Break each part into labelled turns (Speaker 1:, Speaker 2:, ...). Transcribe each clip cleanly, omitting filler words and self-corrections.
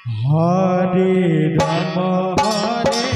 Speaker 1: हरे राम हरे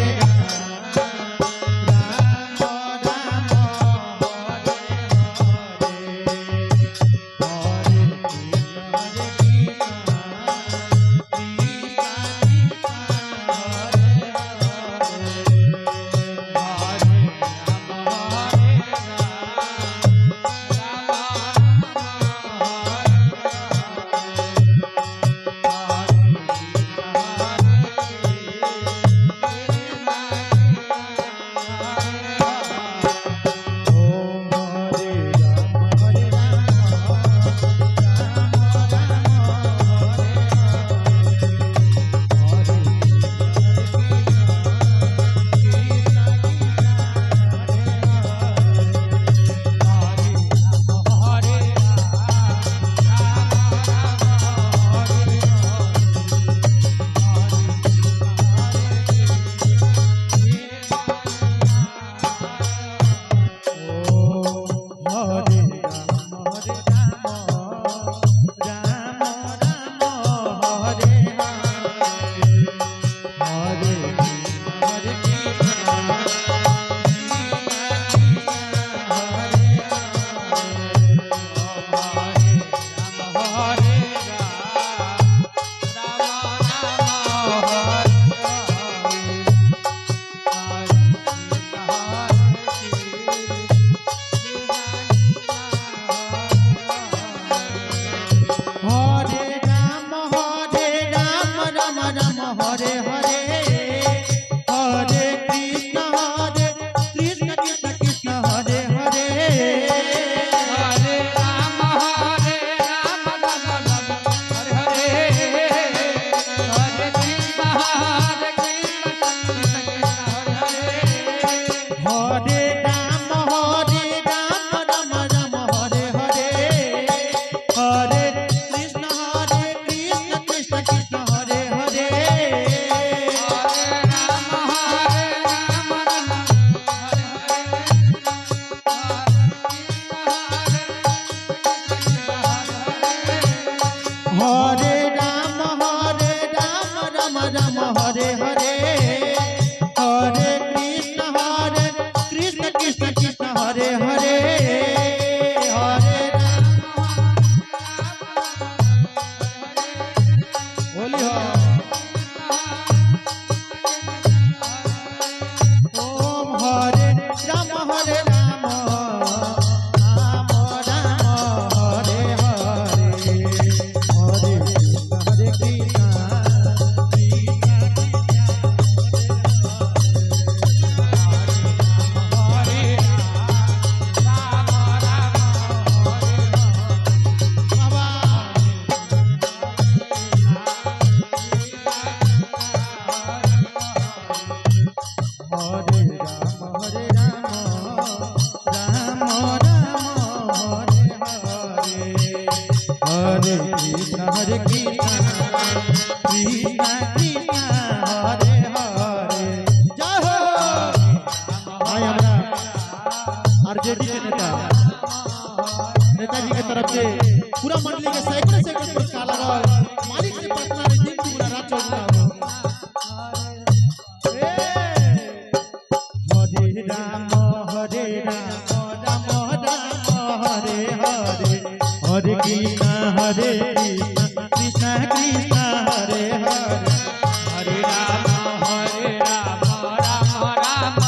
Speaker 1: आरजेडी के नेताजी के तरफ से पूरा मंडली के सैकड़ों पुरस्कार लगा मालिक से पटना में दिन पूरा रात चलता हरे राम राम राम हरे हरे हरे कृष्ण कृष्ण कृष्ण हरे हरे हरे राम राम राम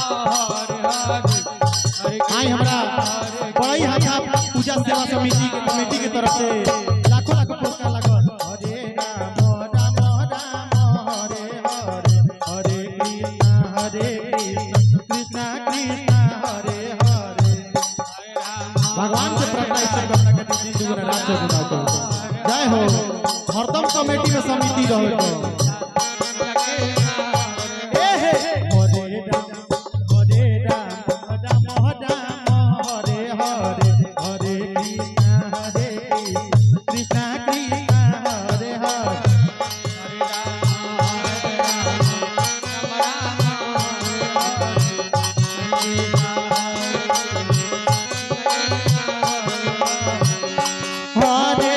Speaker 1: हरे हरे आई हमरा बड़ाई हाथा पूजा सेवा समिति के कमेटी के तरफ से लाखों लाखों पुरस्कार लागल हरे राम राम हरे हरे हरे कृष्ण कृष्ण हरे हरे भगवान से प्रार्थना ईश्वर का प्रकट दिन दुगुना रात चौगुना जय हो हरदम कमेटी में समिति रहो हरे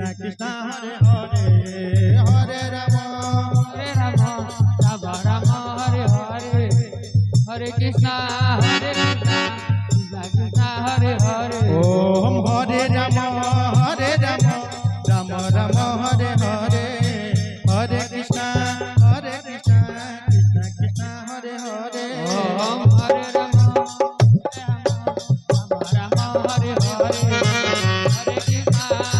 Speaker 1: कृष्ण कृष्ण हरे हरे हरे राम
Speaker 2: राम राम हरे हरे हरे कृष्णा कृष्णा कृष्णा हरे हरे
Speaker 1: ओम हरे राम राम राम हरे हरे हरे कृष्ण कृष्ण कृष्ण हरे हरे
Speaker 2: ओम हरे राम राम राम हरे हरे हरे कृष्णा